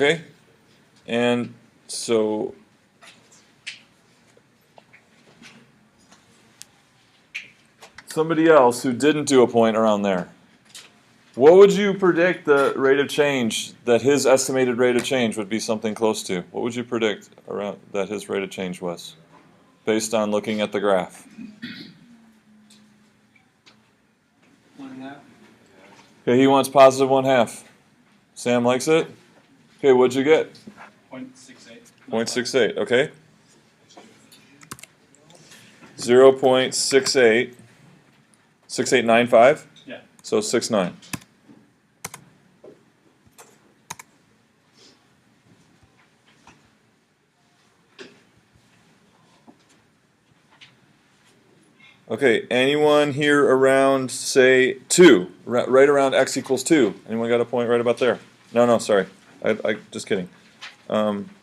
Okay, and so somebody else who didn't do a point around there, what would you predict the rate of change, that his estimated rate of change would be something close to? What would you predict around that his rate of change was, based on looking at the graph? 1/2. Okay, he wants positive 1/2. Sam likes it? Okay, what'd you get? 0.68. 0.68, okay. 0.68. 6895? Yeah. So 69. Okay, anyone here around, say, 2? Right around x equals 2. Anyone got a point right about there? No, sorry. I just kidding. Negative.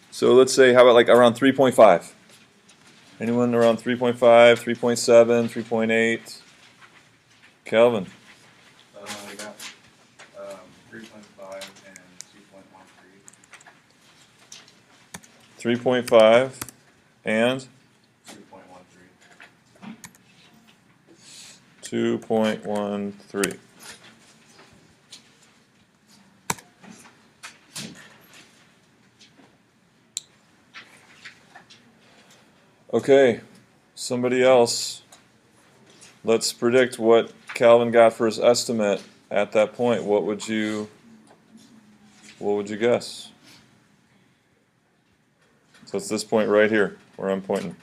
So let's say, how about like around 3.5? Anyone around 3.5, 3.7, 3.8? Calvin? I got 3.5 and 2.13. 3.5 and 2.13. 2.13. Okay, somebody else. Let's predict what Calvin got for his estimate at that point. What would you guess? So it's this point right here where I'm pointing.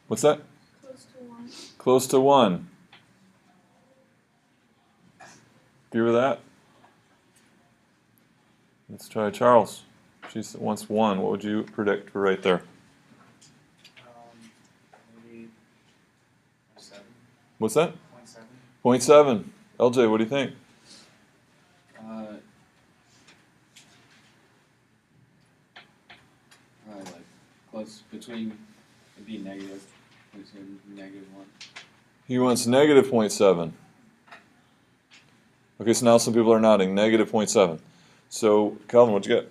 What's that? Close to 1. Close to 1. Agree with that? Let's try Charles. She wants 1. What would you predict for right there? Maybe 7. What's that? 0.7. 0.7. LJ, what do you think? Like close between, it'd be negative, negative 1. He wants negative 0.7. Okay, so now some people are nodding. Negative 0.7. So, Calvin, what'd you get?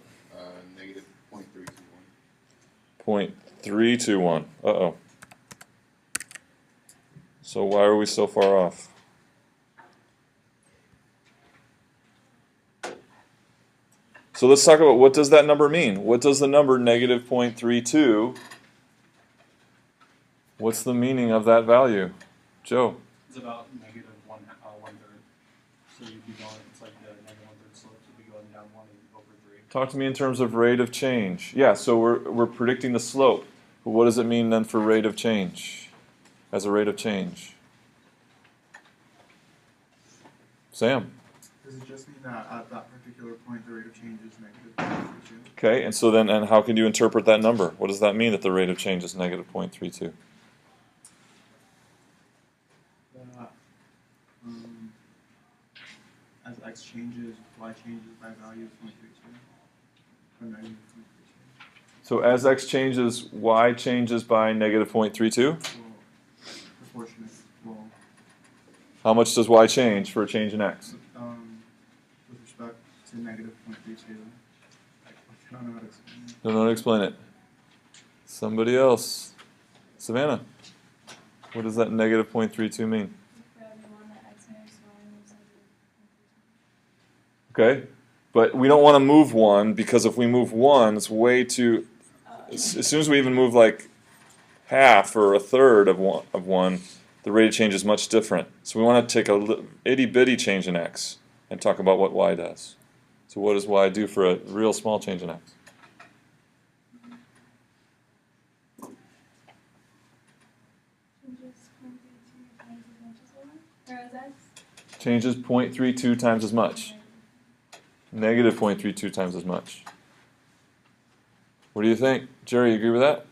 Negative 0.321. 0.321. Uh-oh. So why are we so far off? So let's talk about, what does that number mean? What does the number negative 0.32, what's the meaning of that value? Joe? It's about negative 1/3. So you'd be going, it's like the negative 1/3 slope, so you'd be going down 1 over 3. Talk to me in terms of rate of change. Yeah, so we're predicting the slope. But what does it mean then for rate of change? As a rate of change? Sam? Does it just mean that at that particular point the rate of change is negative 0.32? Okay, and so then, and how can you interpret that number? What does that mean that the rate of change is negative 0.32? That as x changes, y changes by value of 0.32? Or negative 0.32? So as x changes, y changes by negative 0.32? Well, proportionate. Well, How much does y change for a change in x? with respect to negative 0.32. I don't know how to explain it. Don't know how to explain it. Somebody else. Savannah, what does that negative 0.32 mean? For everyone that x moves, y moves Okay, but we don't want to move 1, because if we move 1, it's way too... As soon as we even move like half or a third of one, the rate of change is much different. So we want to take a itty-bitty change in x and talk about what y does. So what does y do for a real small change in x? Changes 0.32 times as much. Or Changes is that? Negative 0.32 times as much. What do you think? Jerry, you agree with that?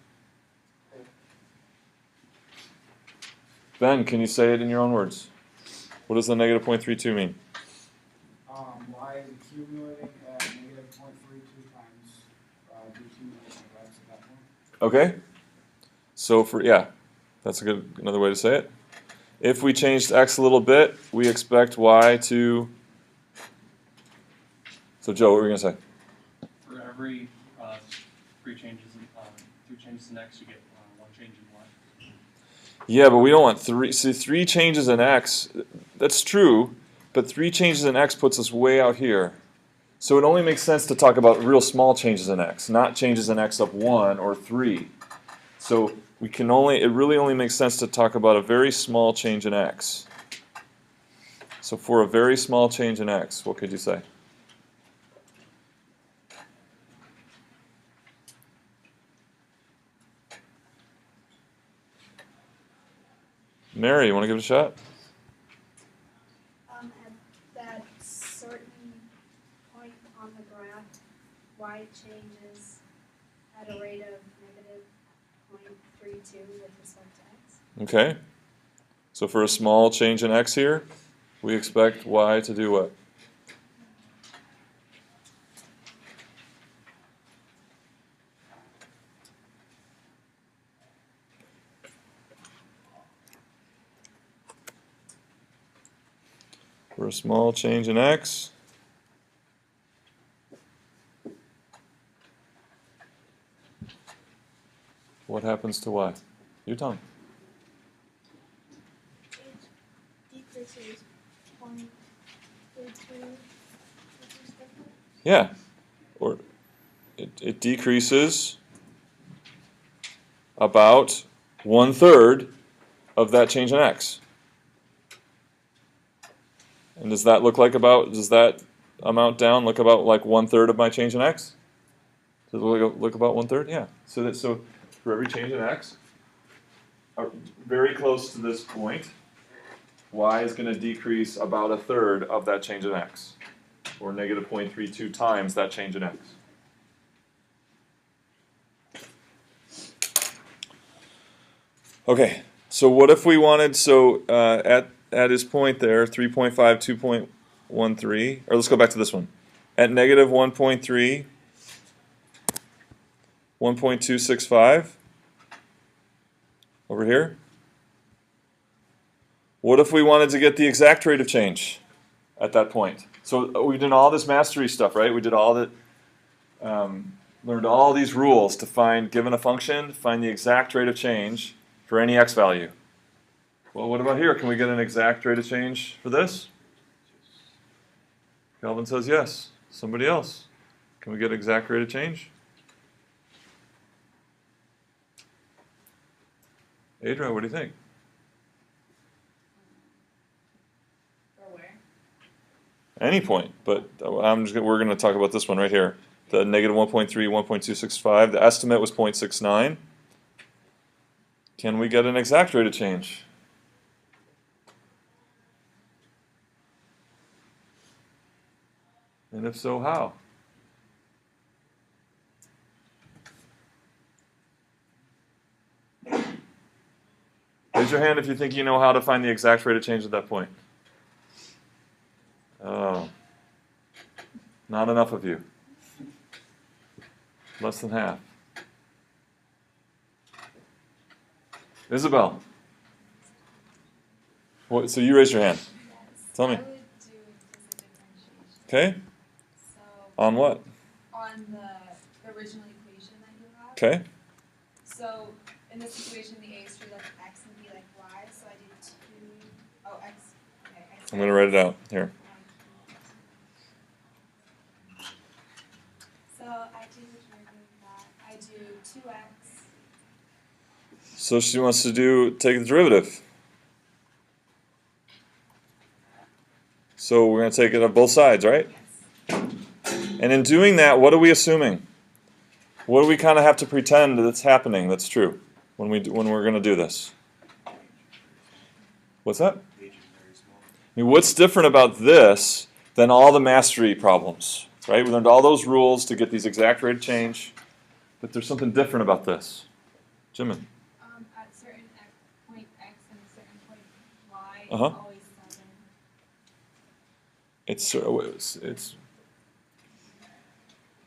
Ben, can you say it in your own words? What does the negative 0.32 mean? Y is accumulating at negative 0.32 times the accumulation of x at that point. Okay? So for, yeah, that's another way to say it. If we changed x a little bit, we expect y to, so Joe, what were you going to say? For every three changes in x, you get one change in y. Yeah, but we don't want three. See, three changes in x, that's true, but three changes in x puts us way out here. So it only makes sense to talk about real small changes in x, not changes in x of 1 or 3. So we can only, it really only makes sense to talk about a very small change in x. So for a very small change in x, what could you say? Mary, you want to give it a shot? At that certain point on the graph, y changes at a rate of -0.32 with respect to x. Okay. So for a small change in x here, we expect y to do what? For a small change in x, what happens to y? You tell me. It decreases 0.32 with respect to x. Yeah. Or it decreases about 1/3 of that change in x. And does that look like about, does that amount down look about like 1/3 of my change in x? Does it look about 1/3? Yeah. So for every change in x, very close to this point, y is going to decrease about 1/3 of that change in x, or -0.32 times that change in x. Okay, so what if we wanted, so at his point there, 3.5, 2.13, or let's go back to this one. At -1.3, 1.265, over here. What if we wanted to get the exact rate of change at that point? So we did all this mastery stuff, right? We did all that, learned all these rules to find, given a function, find the exact rate of change for any x value. Well, what about here? Can we get an exact rate of change for this? Calvin says yes. Somebody else? Can we get exact rate of change? Adra, what do you think? For where? Any point, but we're going to talk about this one right here. The -1.3, 1.265. The estimate was 0.69. Can we get an exact rate of change? And if so, how? Raise your hand if you think you know how to find the exact rate of change at that point. Oh, not enough of you. Less than half. Isabel. What, so you raise your hand. Tell me. I would do implicit differentiation. Okay? So On what? on the original equation that you have. Okay. So in this situation, the a is treated like x and b like y. So I did 2. Oh, x. Okay, x. I'm going to write it out here. So I do the derivative of that. I do 2x. So she wants to take the derivative. So we're going to take it on both sides, right? Yes. And in doing that, what are we assuming? What do we kind of have to pretend that's happening that's true when we're going to do this? What's that? I mean, what's different about this than all the mastery problems, right? We learned all those rules to get these exact rate of change, but there's something different about this. Jimin. At certain point x and a certain point y, Uh-huh. it's always 7.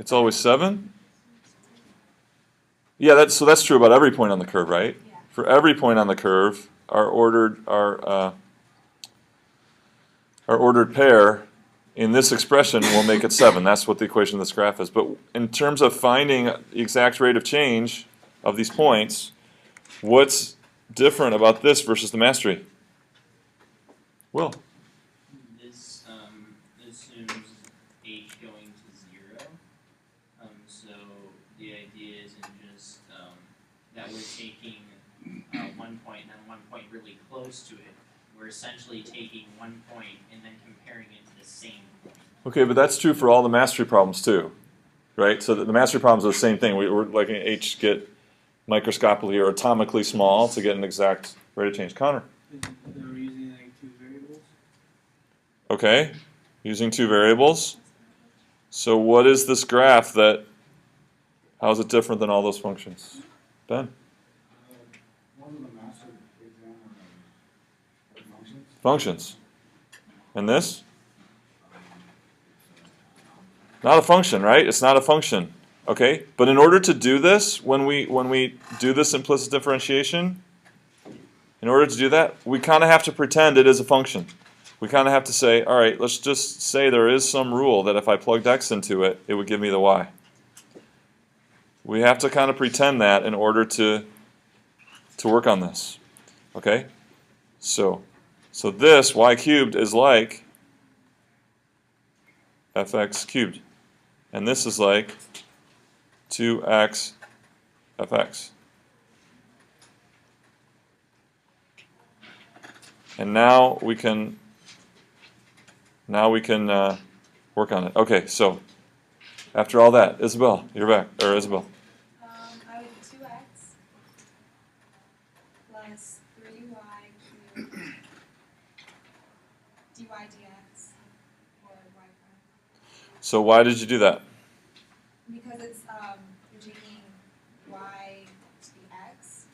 It's always 7? Yeah, that's true about every point on the curve, right? Yeah. For every point on the curve, our ordered pair in this expression will make it 7. That's what the equation of this graph is. But in terms of finding the exact rate of change of these points, what's different about this versus the mastery? Will? This assumes h going to 0. So the idea isn't just that we're taking one point and then one point really close to it. We're essentially taking one point and then comparing it to the same point. Okay, but that's true for all the mastery problems too, right? So the mastery problems are the same thing. We're letting h get microscopically or atomically small to get an exact rate of change. Connor? They were using like 2 variables. Okay, using 2 variables. So what is this graph that, how is it different than all those functions? Ben? One of the master exam functions. Functions. And this? Not a function, right? It's not a function. Okay? But in order to do this, when we do this implicit differentiation, in order to do that, we kind of have to pretend it is a function. We kind of have to say, all right, let's just say there is some rule that if I plugged x into it, it would give me the y. We have to kind of pretend that in order to work on this. Okay? So this y cubed is like fx cubed. And this is like 2x fx. And now we can work on it. Okay, so after all that, Isabel, you're back. Or Isabel. I would 2x plus 3y cubed dy dx or y prime. So why did you do that? Because it's you're taking y to the x.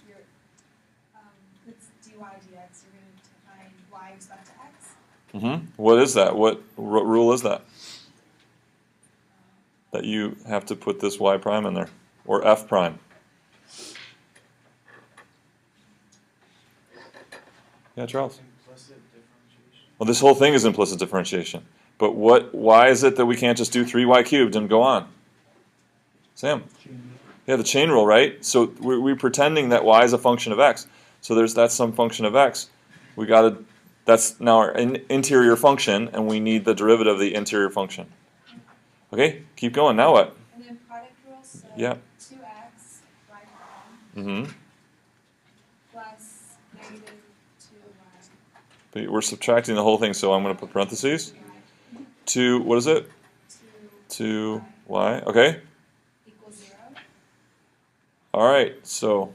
It's dy dx. You're going to find y with respect to x. What is that? What rule is that? That you have to put this y prime in there, or f prime. Yeah, Charles. Implicit differentiation. Well, this whole thing is implicit differentiation. But why is it that we can't just do 3y cubed and go on? Sam? Yeah, the chain rule, right? So we're pretending that y is a function of x. So that's some function of x. That's now our interior function, and we need the derivative of the interior function. Okay, keep going. Now what? And then product rule, so Yeah. 2x y prime plus negative 2y. But we're subtracting the whole thing, so I'm going to put parentheses. 2, what is it? 2y. Okay. Equals 0. All right. So,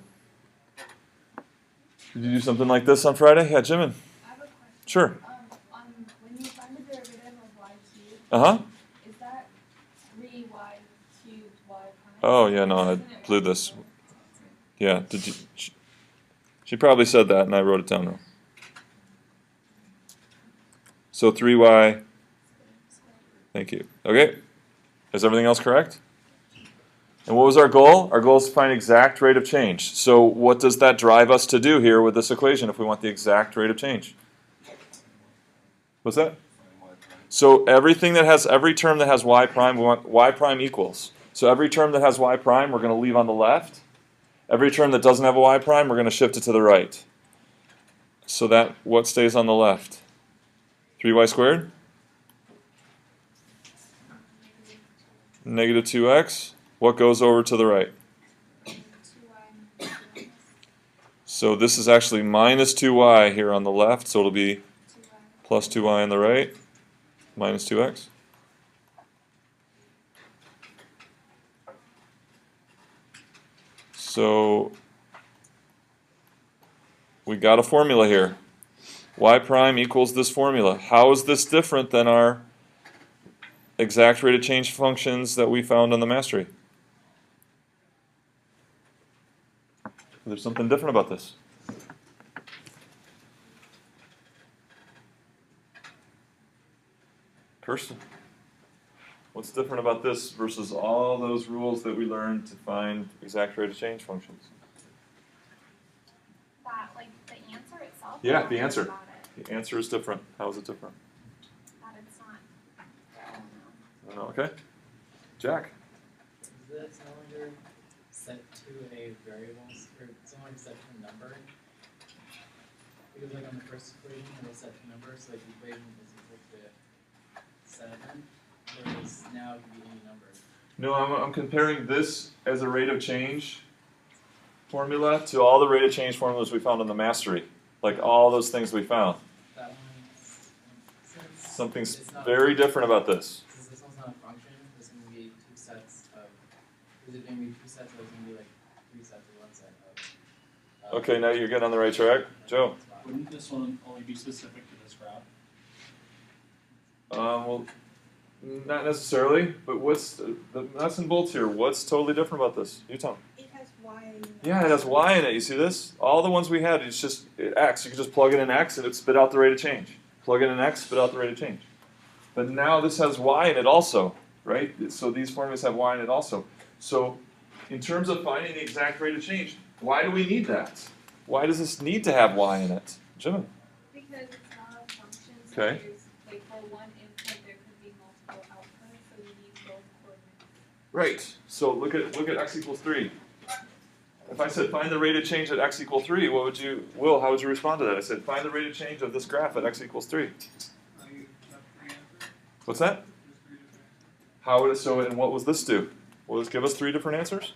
did you do something like this on Friday? Yeah, Jimin. I have a question. Sure. When you find the derivative of y cubed, Uh-huh. is that 3y cubed y prime? Oh, yeah, no, I blew this. Yeah, did you? She probably said that, and I wrote it down wrong. So 3y. Thank you. Okay. Is everything else correct? And what was our goal? Our goal is to find exact rate of change. So what does that drive us to do here with this equation if we want the exact rate of change? What's that? So every term that has y prime, we want y prime equals. So every term that has y prime, we're going to leave on the left. Every term that doesn't have a y prime, we're going to shift it to the right. So that, what stays on the left? 3y squared? Negative 2x. What goes over to the right? 2y. So this is actually minus 2y here on the left, so it'll be 2y. plus 2y on the right, minus 2x. So we got a formula here. Y prime equals this formula. How is this different than our exact rate of change functions that we found on the mastery? There's something different about this. Kirsten, What's different about this versus all those rules that we learned to find exact rate of change functions? That, like, the answer itself? Yeah, or the answer. about it? The answer is different. How is it different? That it's not, I don't know. I don't know. Okay. Jack. Is this no longer set to a variable, or it's no longer set to a number? Because like on the first equation, it was set to numbers, so like the equation is equal to 7, whereas now it can be any number. No, I'm comparing this as a rate of change formula to all the rate of change formulas we found in the mastery. Like all those things we found. That one's, since Something's it's not very different about this. Since this one's not a function, there's going to be 2 sets of, is it going to be 2 sets, or is it going to be like 3 sets or 1 set of Okay, now you're getting on the right track. Joe. Wouldn't this one only be specific to this graph? Well, not necessarily, but what's the nuts and bolts here? What's totally different about this? You tell me. It has Y in it. Yeah, it has Y in it. You see this? All the ones we had, it's just X. You can just plug it in X and it spit out the rate of change. Plug it in X, spit out the rate of change. But now this has Y in it also, right? So these formulas have Y in it also. So in terms of finding the exact rate of change, why do we need that? Why does this need to have Y in it? Jim? Because it's not a function, so Okay. there's, like, for one input, there could be multiple outputs, so you need both coordinates. Right. So look at X equals 3. If I said find the rate of change at X equals 3, what would you, Will, how would you respond to that? I said find the rate of change of this graph at X equals 3. What's that? How would it, so, and what was this do? Will this give us 3 different answers?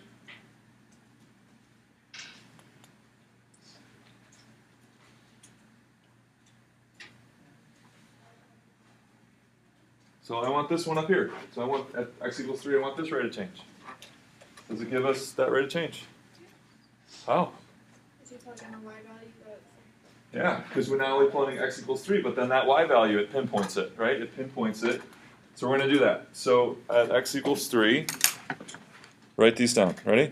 So I want this one up here. So I want, at X equals 3, I want this rate of change. Does it give us that rate of change? How? Is he plugging the Y value, but Yeah, because we're not only plotting X equals 3, but then that Y value, it pinpoints it, right? It pinpoints it. So we're going to do that. So at X equals 3, write these down. Ready?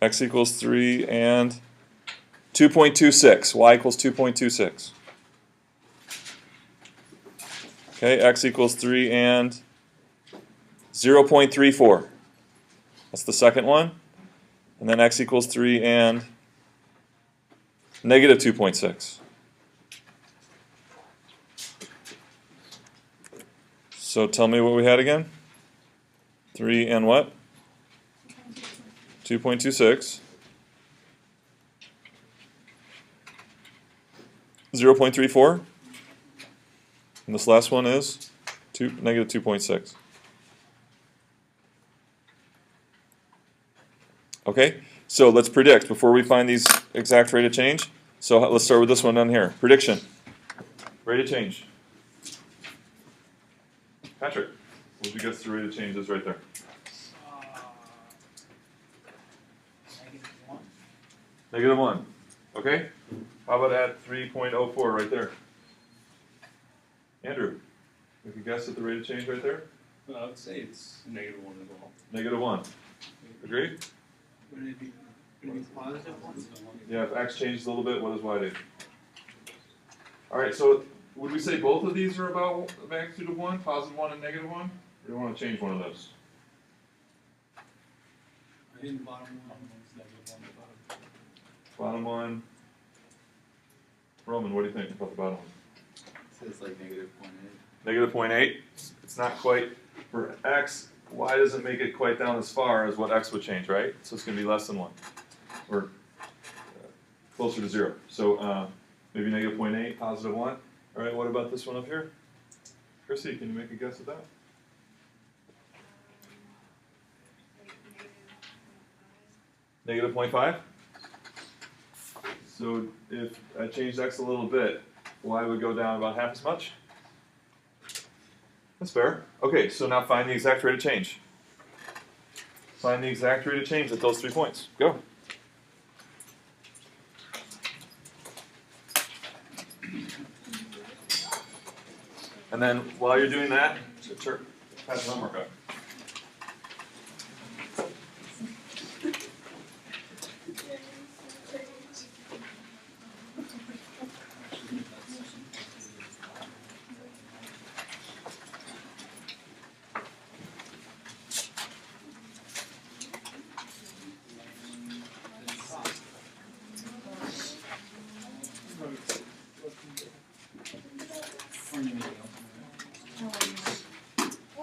X equals 3 and 2.26. Y equals 2.26. Okay, X equals 3 and 0.34. That's the second one. And then X equals 3 and negative 2.6. So tell me what we had again. 3 and what? 2.26. 0.34. And this last one is negative 2.6. Okay, so let's predict before we find these exact rate of change. So let's start with this one down here. Prediction. Rate of change. Patrick, what would you guess the rate of change is right there? -1. Negative 1. Okay? How about at 3.04 right there? Andrew, we could guess at the rate of change right there? I would say it's -1 as well. Negative 1. Agree? Would it be positive 1? Yeah, if X changes a little bit, what does Y do? Alright, so would we say both of these are about a magnitude of 1, positive 1 and negative 1? Or do you want to change one of those? I think the bottom one was -1. Bottom one. Roman, what do you think about the bottom one? So it's like -0.8. Negative 0.8. It's not quite for X. Y doesn't make it quite down as far as what X would change, right? So it's going to be less than 1. Or closer to 0. So maybe negative 0.8, positive 1. All right, what about this one up here? Chrissy, can you make a guess at that? Negative 0.5? So if I changed X a little bit, Y would go down about half as much? That's fair. Okay, so now find the exact rate of change. Find the exact rate of change at those 3 points. Go. And then while you're doing that, pass the homework up.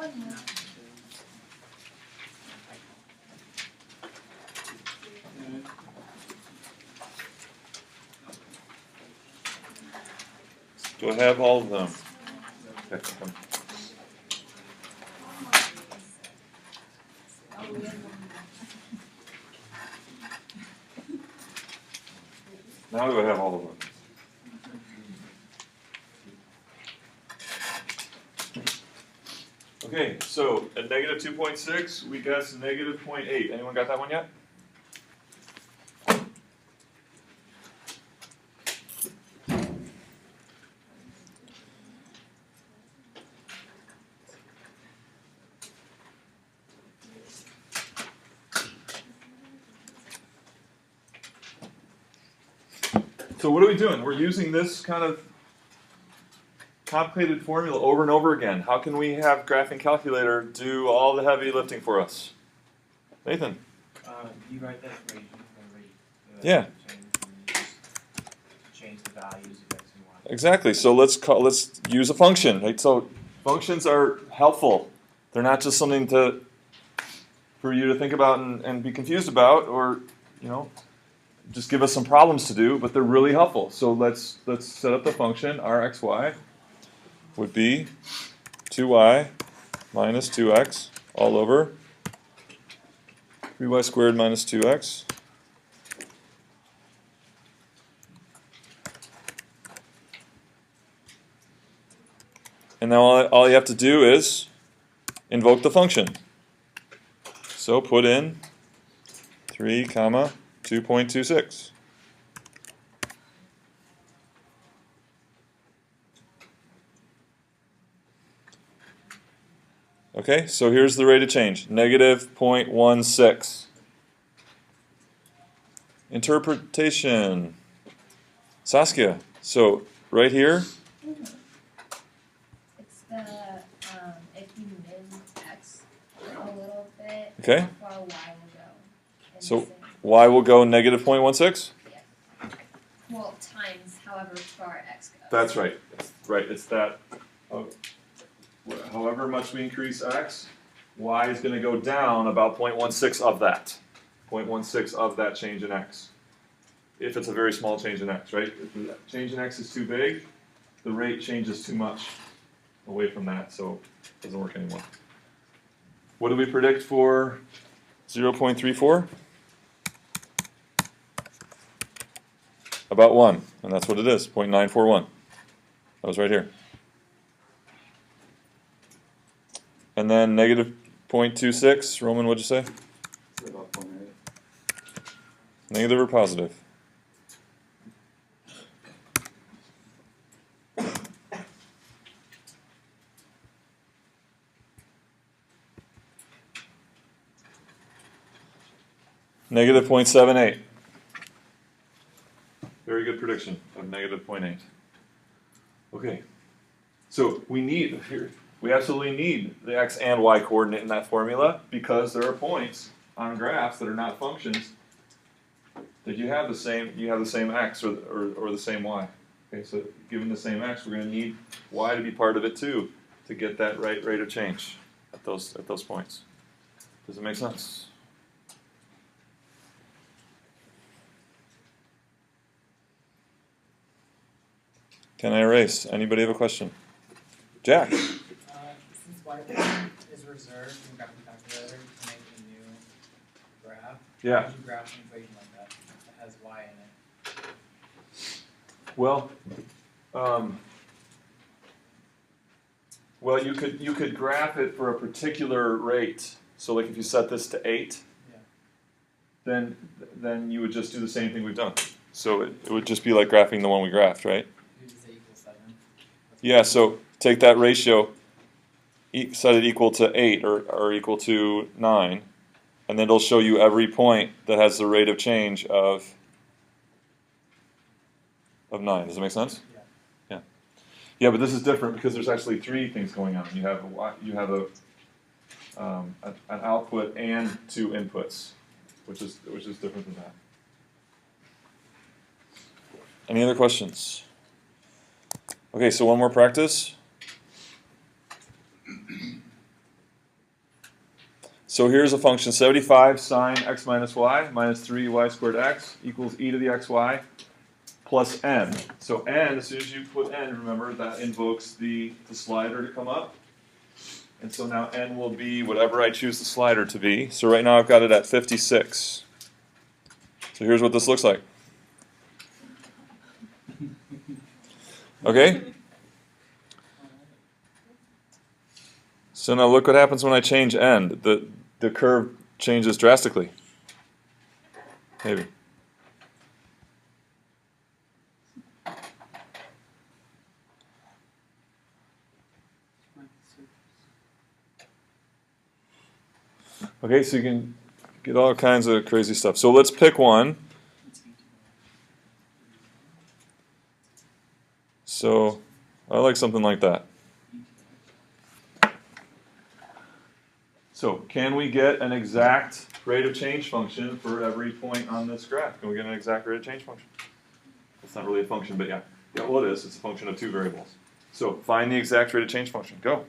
One more. Do I have all of them? Okay. Now do I have all of them? Okay, so at negative 2.6, we guess negative 0.8. Anyone got that one yet? So what are we doing? We're using this kind of complicated formula over and over again. How can we have graphing calculator do all the heavy lifting for us? Nathan? You write that equation for the rate. Yeah. Change, and you just change the values of x and y. Exactly. So let's use a function. Right? So functions are helpful. They're not just something for you to think about and be confused about, or just give us some problems to do. But they're really helpful. So let's set up the function. Our xy would be 2y minus 2x all over 3y squared minus 2x. And now all you have to do is invoke the function. So put in 3, 2.26. Okay, so here's the rate of change, negative 0.16. Interpretation. Saskia, so right here, It's the if you min x a little bit, okay, how far y will go. in so the same- y will go negative 0.16? well, times however far x goes. That's right. It's that. However much we increase x, y is going to go down about 0.16 of that. 0.16 of that change in x. If it's a very small change in x, right? If the change in x is too big, the rate changes too much away from that, so it doesn't work anymore. What do we predict for 0.34? About 1, and that's what it is, 0.941. That was right here. And then negative 0.26, Roman, what'd you say? About 0.8. Negative or positive? Negative 0.78. Very good prediction of negative 0.8. Okay, so we absolutely need the x and y coordinate in that formula because there are points on graphs that are not functions that you have the same x or the same y. Okay, so given the same x, we're going to need y to be part of it too to get that right rate of change at those points. Does it make sense? Can I erase? Anybody have a question? Jack. Since y is reserved in the graphing calculator to make a new graph, Yeah. how would you graph an equation like that that has y in it? Well, you could graph it for a particular rate. So like if you set this to 8, Yeah. then you would just do the same thing we've done. So it would just be like graphing the one we graphed, right? You just say equals 7. Yeah, so take that ratio, set it equal to 8 or equal to 9, and then it'll show you every point that has the rate of change of 9. Does that make sense? Yeah. Yeah. Yeah, but this is different because there's actually 3 things going on. You have an output and 2 inputs, which is different than that. Any other questions? Okay, so one more practice. So here's a function 75 sine x minus y minus 3y squared x equals e to the xy plus n. So n, as soon as you put n, remember that invokes the slider to come up. And so now n will be whatever I choose the slider to be. So right now I've got it at 56. So here's what this looks like. Okay? So now look what happens when I change n. The curve changes drastically. Maybe. Okay, so you can get all kinds of crazy stuff. So let's pick one. So I like something like that. So can we get an exact rate of change function for every point on this graph? Can we get an exact rate of change function? It's not really a function, but yeah. Yeah, well it is. It's a function of two variables. So find the exact rate of change function. Go.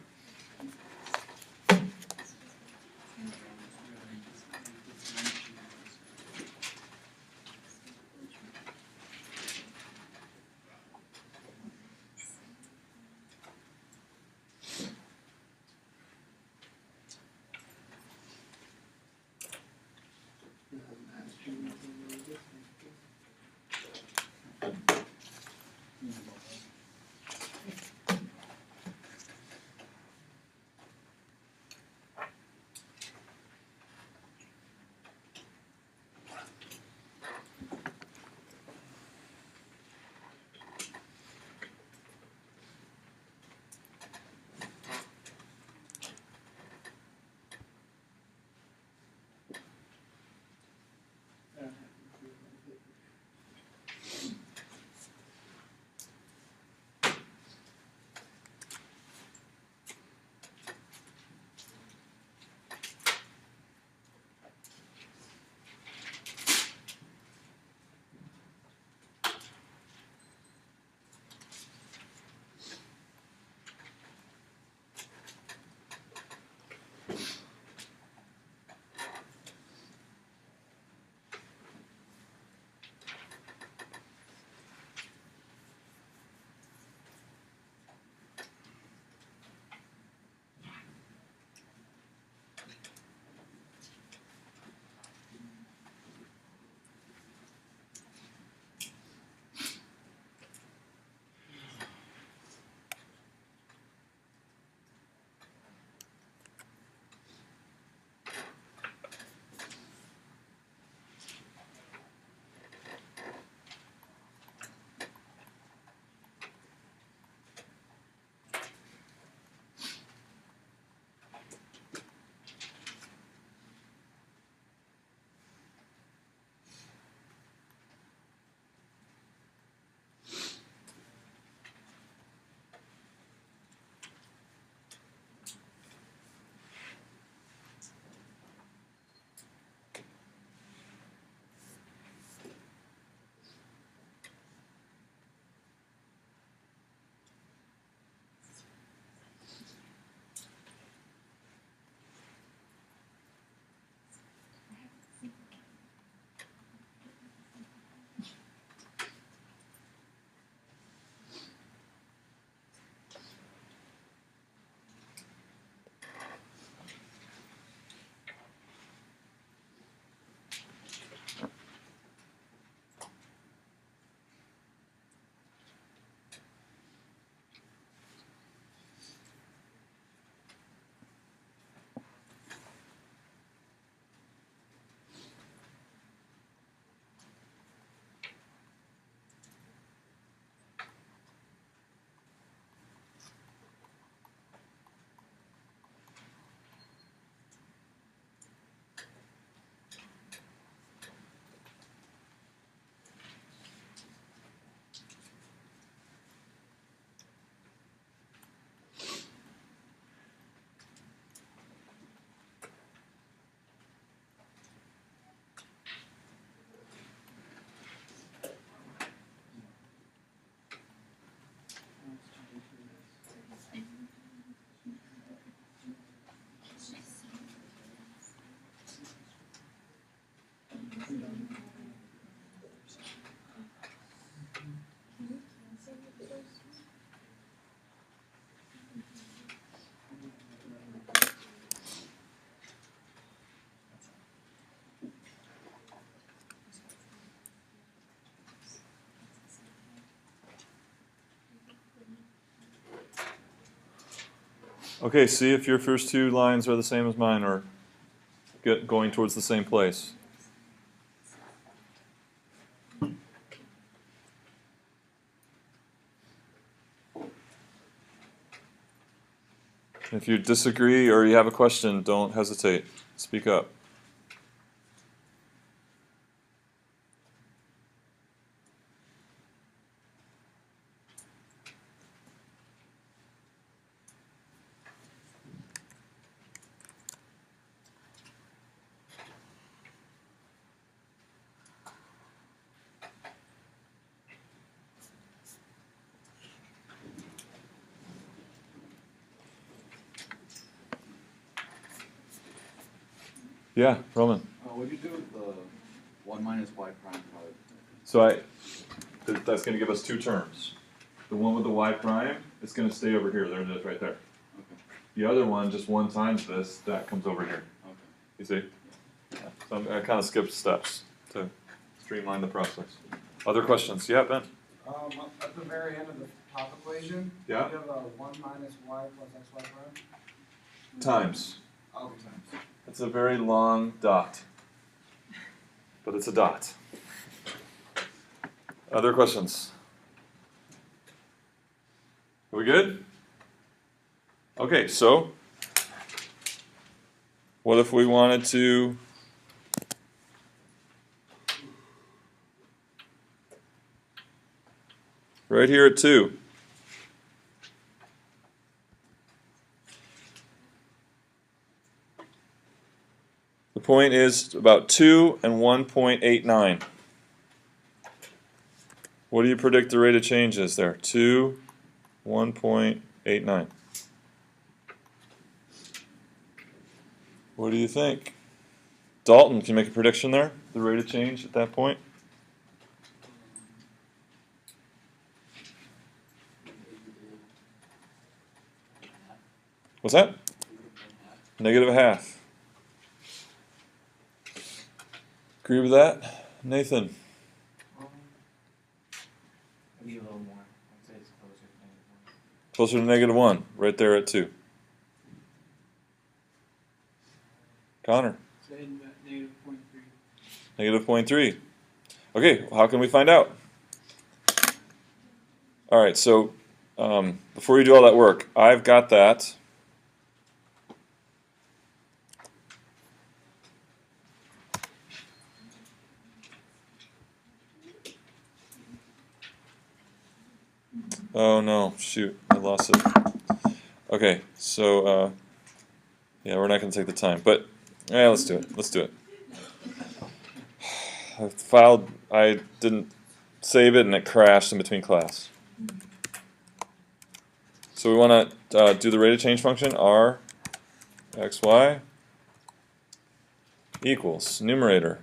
Okay, see if your first two lines are the same as mine or going towards the same place. If you disagree or you have a question, don't hesitate. Speak up. Yeah, Roman. What do you do with the 1 minus y prime product? So that's going to give us two terms. The one with the y prime is going to stay over here. There it is right there. Okay. The other one, just 1 times this, that comes over here. Okay. You see? Yeah. So I kind of skipped steps to streamline the process. Other questions? Yeah, Ben? At the very end of the top equation, Yeah. you have a 1 minus y plus xy prime? Times. Oh, times. It's a very long dot, but it's a dot. Other questions? Are we good? Okay, so what if we wanted to right here at 2? The point is about 2 and 1.89. What do you predict the rate of change is there? 2, 1.89. What do you think? Dalton, can you make a prediction there? The rate of change at that point? What's that? -0.5. Agree with that? Nathan? Maybe a little more. I'd say it's closer to -1. Closer to -1, right there at 2. Connor? Say -0.3. -0.3. Okay, how can we find out? All right, so before you do all that work, I've got that. Oh no, shoot, I lost it. Okay, so yeah, we're not going to take the time, but yeah, let's do it. Let's do it. I didn't save it and it crashed in between class. So we want to do the rate of change function, r xy equals numerator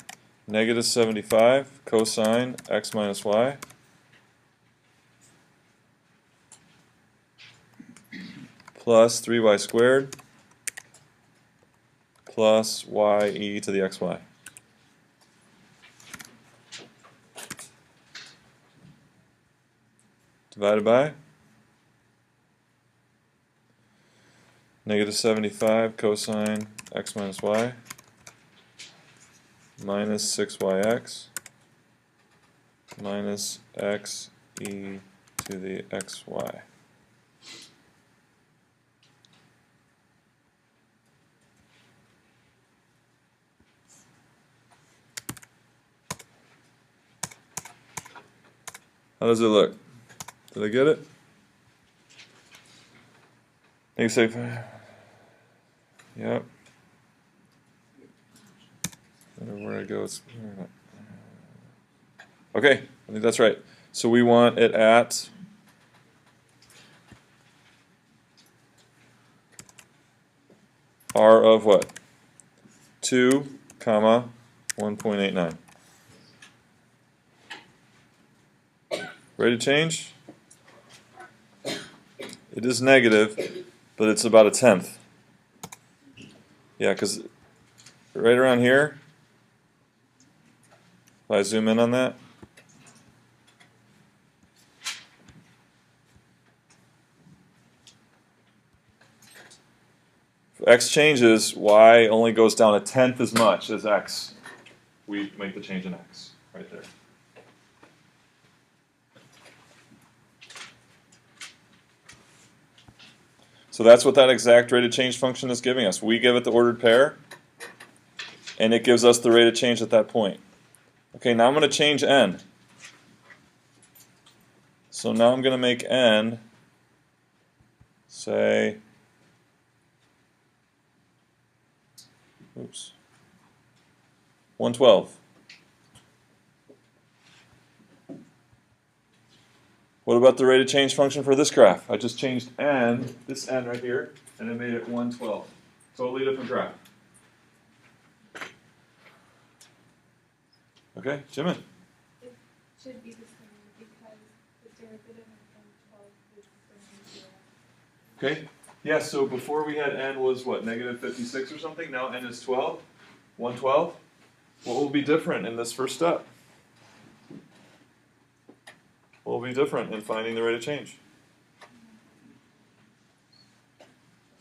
-75 cosine x minus y plus 3y squared plus ye to the xy. Divided by -75 cosine x minus y minus 6yx minus x e to the xy. How does it look? Did I get it? -75. Yep. Where it goes. Okay, I think that's right. So we want it at r of what? 2, comma 1.89. Rate of change? It is negative, but it's about 1/10. Yeah, because right around here, if I zoom in on that, If x changes, y only goes down a tenth as much as x. We make the change in x right there. So that's what that exact rate of change function is giving us. We give it the ordered pair, and it gives us the rate of change at that point. Okay, now I'm going to change n. So now I'm going to make n, say, oops, 112. What about the rate of change function for this graph? I just changed n, this n right here, and it made it 112. Totally different graph. Okay, Jimin. It should be the same because the derivative of 12 is the same as 0. Okay, yeah, so before we had n was what, negative 56 or something? Now n is 12? 112? What will be different in this first step? What will be different in finding the rate of change?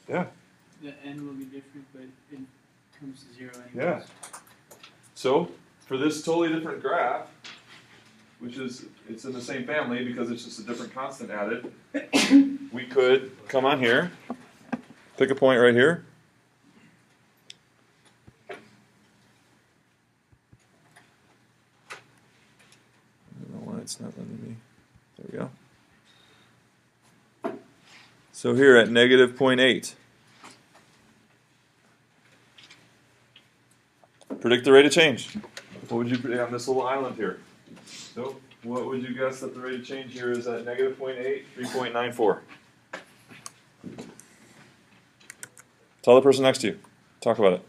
Yeah. The n will be different, but it comes to 0 anyways. Yeah. So, for this totally different graph, which is, it's in the same family because it's just a different constant added, we could come on here, pick a point right here. I don't know why it's not letting me. There we go. So here at negative 0.8. Predict the rate of change. What would you predict on this little island here? So, what would you guess that the rate of change here is at negative 0.8, 3.94? Tell the person next to you. Talk about it.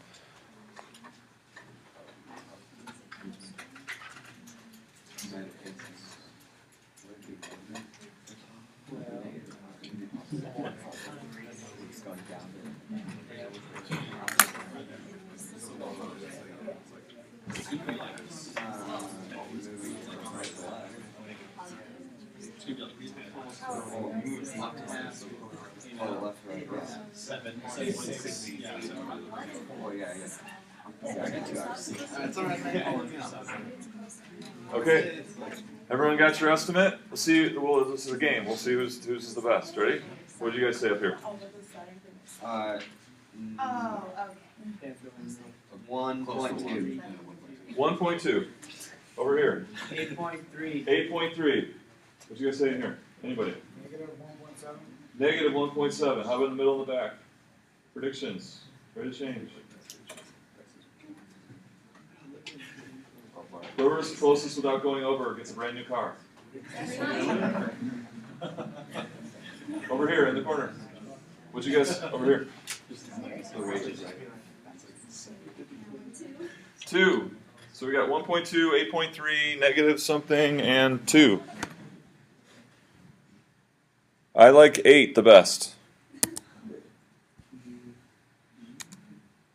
Okay, everyone got your estimate? We'll see. Well, this is a game. We'll see who's is the best. Ready? What did you guys say up here? Oh, okay. 1.2. 1.2. Over here. 8.3. 8.3. What'd you guys say in here? Anybody? Negative 1.7. Negative 1.7. How about in the middle and the back? Predictions. Rate of change. Whoever's closest without going over gets a brand new car. Over here in the corner. What'd you guys over here? 2. So we got 1.2, 8.3, negative something, and 2. I like 8 the best.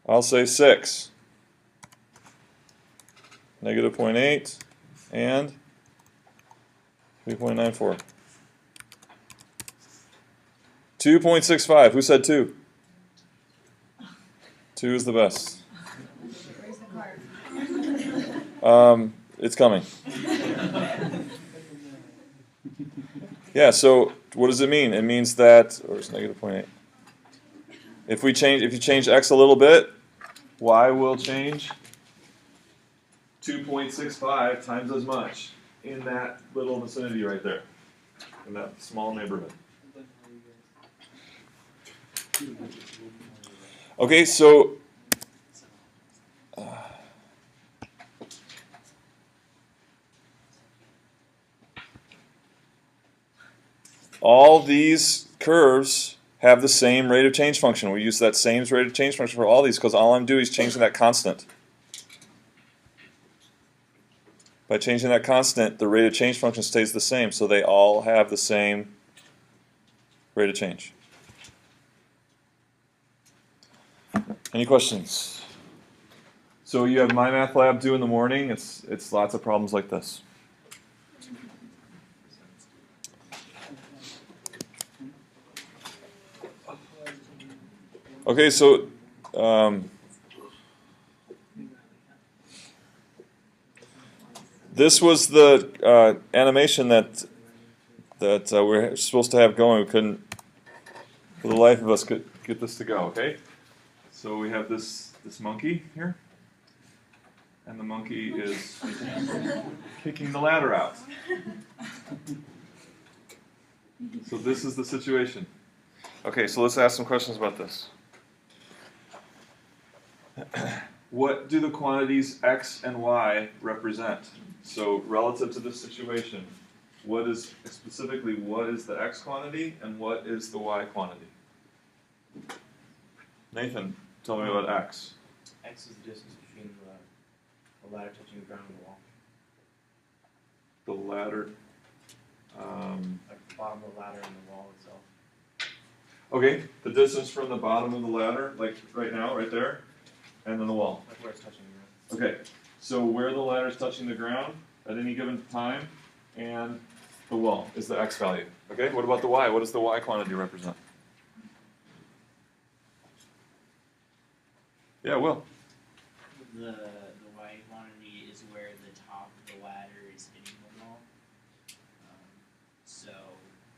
I'll say 6. Negative 0.8 and 3.94. 2.65. Who said 2? 2 is the best. Where's the card? It's coming. Yeah, so what does it mean? It means that, or it's negative 0.8. If you change x a little bit, y will change 2.65 times as much in that little vicinity right there, in that small neighborhood. Okay, so all these curves have the same rate of change function. We use that same rate of change function for all these because all I'm doing is changing that constant. By changing that constant, the rate of change function stays the same, so they all have the same rate of change. Any questions? So you have MyMathLab due in the morning. It's lots of problems like this. Okay, so this was the animation that we're supposed to have going. We couldn't, for the life of us, could get this to go. Okay, so we have this monkey here, and the monkey is kicking the ladder out. So this is the situation. Okay, so let's ask some questions about this. What do the quantities x and y represent? So relative to this situation, what is the x quantity and what is the y quantity? Nathan, tell me about x. X is the distance between the ladder touching the ground and the wall. The ladder. Like the bottom of the ladder and the wall itself. Okay, the distance from the bottom of the ladder, like right now, right there, and then the wall. That's where it's touching the ground. Okay, so where the ladder is touching the ground at any given time, and the wall is the x value. Okay, what about the y? What does the y quantity represent? Yeah, Will. The y quantity is where the top of the ladder is hitting the wall. So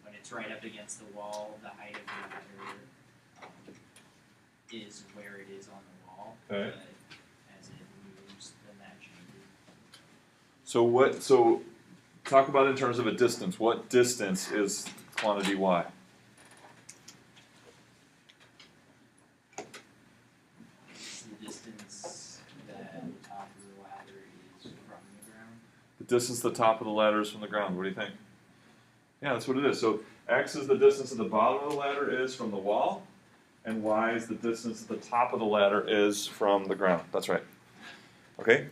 when it's right up against the wall, the height of the ladder is where it is on the wall. Okay. But as it moves, then that changes. So talk about in terms of a distance. What distance is quantity y? It's the distance that the top of the ladder is from the ground. The distance the top of the ladder is from the ground. What do you think? Yeah, that's what it is. So x is the distance that the bottom of the ladder is from the wall, and y is the distance that the top of the ladder is from the ground. That's right. Okay?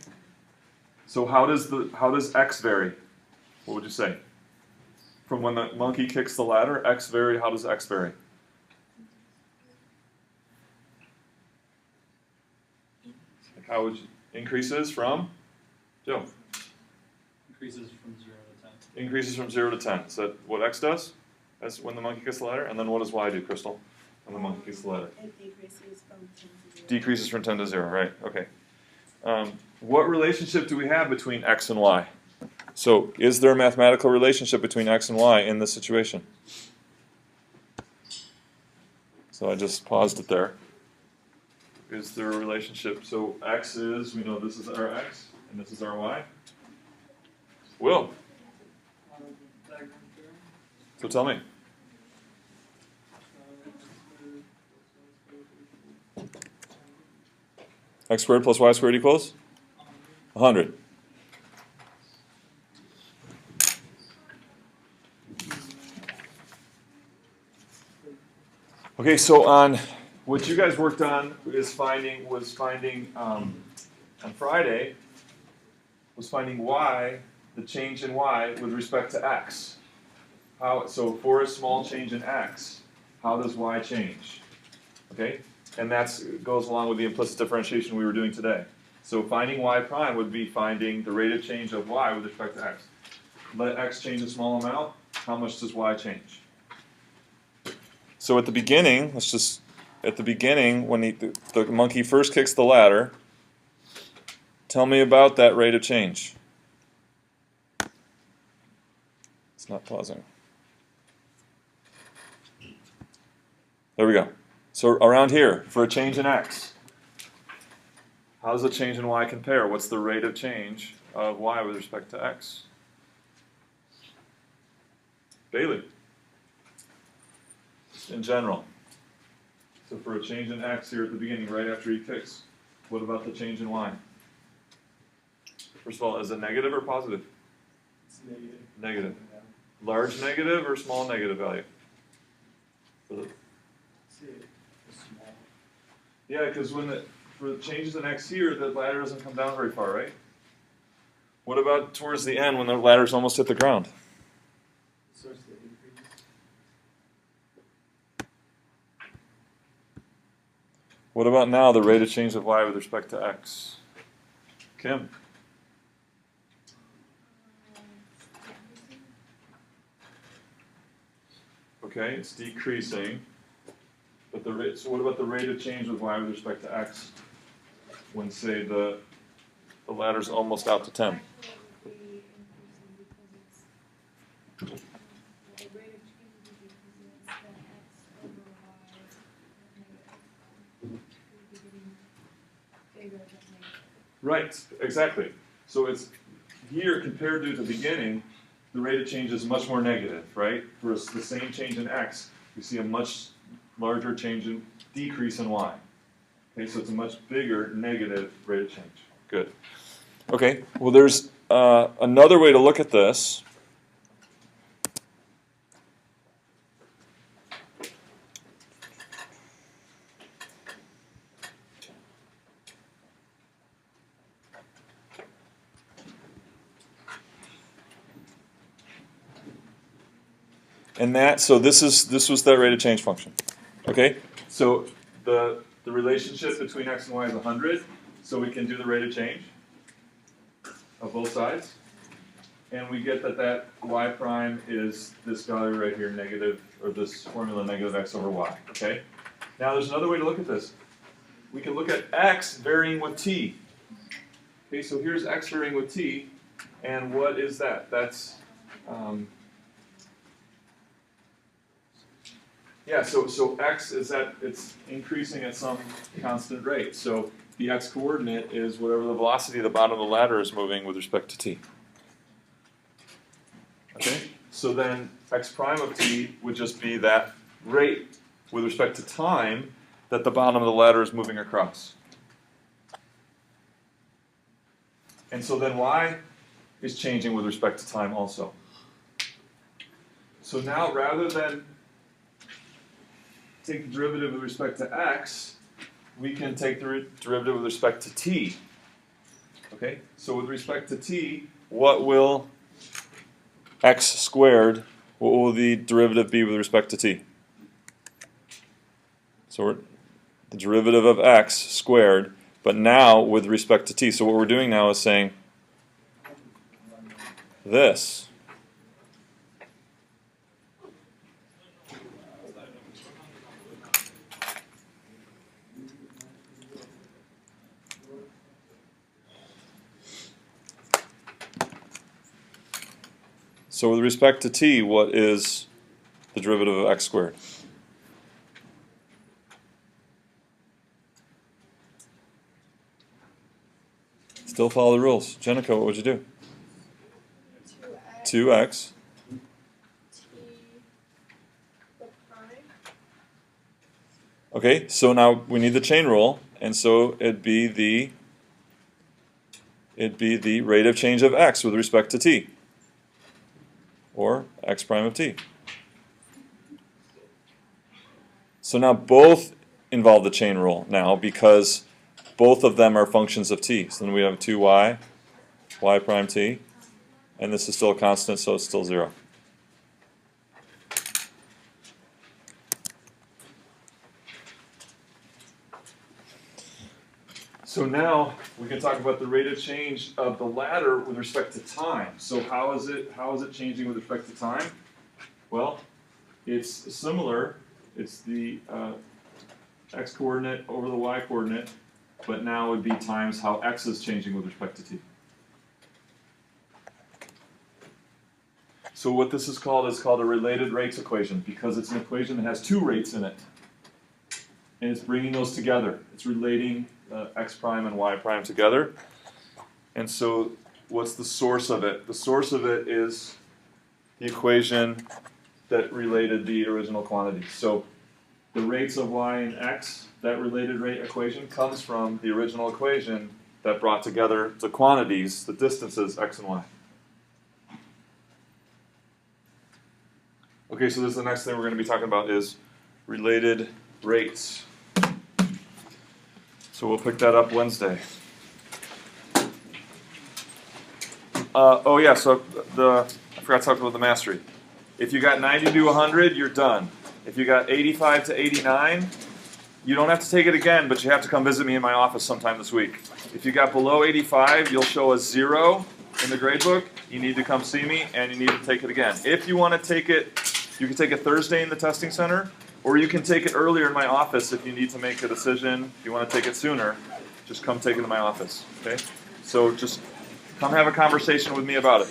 So how does x vary? What would you say? From when the monkey kicks the ladder, x vary, how does x vary? Like how would you, increases from? Joe. Increases from 0 to 10. Increases from 0 to 10. Is that what x does? That's when the monkey kicks the ladder? And then what does y do, Crystal? When the monkey kicks the ladder? It decreases from 10 to 0. Decreases from 10 to 0, right. Okay. What relationship do we have between x and y? So is there a mathematical relationship between x and y in this situation? So I just paused it there. Is there a relationship? So x is, we know this is our x, and this is our y. Will. So tell me. X squared plus y squared equals? 100. Okay, so on what you guys worked on was finding on Friday was finding y, the change in y with respect to x. So for a small change in x, how does y change? Okay, and that goes along with the implicit differentiation we were doing today. So finding y prime would be finding the rate of change of y with respect to x. Let x change a small amount, how much does y change? So at the beginning, when the monkey first kicks the ladder, tell me about that rate of change. It's not pausing. There we go. So around here, for a change in x, how does the change in y compare? What's the rate of change of y with respect to x? Bailey. In general. So for a change in x here at the beginning, right after he kicks, what about the change in y? First of all, is it negative or positive? It's negative. Negative. Large negative or small negative value? For the, Small. yeah, because for the changes in x here, the ladder doesn't come down very far, right? What about towards the end when the ladder's almost hit the ground? Source the increase. What about now, the rate of change of y with respect to x? Kim? Okay, it's decreasing. But so what about the rate of change with y with respect to x when, say, the ladder's almost out to 10? Actually, it would be increasing because it's the rate of change would be increasing it's the x over y negative. It would be getting bigger than negative. Right, exactly. So it's here compared to the beginning, the rate of change is much more negative, right? For the same change in x, we see a much larger decrease in y. Okay, so it's a much bigger negative rate of change. Good. Okay, well there's another way to look at this. And so this was that rate of change function. Okay, so the relationship between x and y is 100, so we can do the rate of change of both sides, and we get that y prime is this value right here, negative, or this formula negative x over y. Okay, now there's another way to look at this. We can look at x varying with t. Okay, so here's x varying with t, and what is that? That's yeah, so x is it's increasing at some constant rate. So the x coordinate is whatever the velocity of the bottom of the ladder is moving with respect to t. Okay, so then x prime of t would just be that rate with respect to time that the bottom of the ladder is moving across. And so then y is changing with respect to time also. So now rather than take the derivative with respect to x, we can take the derivative with respect to t. Okay, so with respect to t, what will x squared, what will the derivative be with respect to t? So the derivative of x squared, but now with respect to t. So what we're doing now is saying this. So with respect to t, what is the derivative of x squared? Still follow the rules. Jenica, what would you do? 2x. T the prime. Okay, so now we need the chain rule, and so it'd be the rate of change of x with respect to t, or x prime of t. So now both involve the chain rule now because both of them are functions of t. So then we have 2y, y prime t, and this is still a constant, so it's still 0. So now we can talk about the rate of change of the ladder with respect to time. So how is it changing with respect to time? Well, it's similar. It's the x coordinate over the y coordinate, but now it would be times how x is changing with respect to t. So what this is called a related rates equation because it's an equation that has two rates in it. And it's bringing those together. It's relating x prime and y prime together. And so what's the source of it? The source of it is the equation that related the original quantities. So the rates of y and x, that related rate equation, comes from the original equation that brought together the quantities, the distances, x and y. Okay, so this is the next thing we're going to be talking about is related rates. So we'll pick that up Wednesday. Oh yeah, so I forgot to talk about the mastery. If you got 90 to 100, you're done. If you got 85 to 89, you don't have to take it again, but you have to come visit me in my office sometime this week. If you got below 85, you'll show a 0 in the gradebook. You need to come see me, and you need to take it again. If you want to take it, you can take it Thursday in the testing center, Or you can take it earlier in my office if you need to make a decision. If you want to take it sooner, just come take it to my office. Okay? So just come have a conversation with me about it.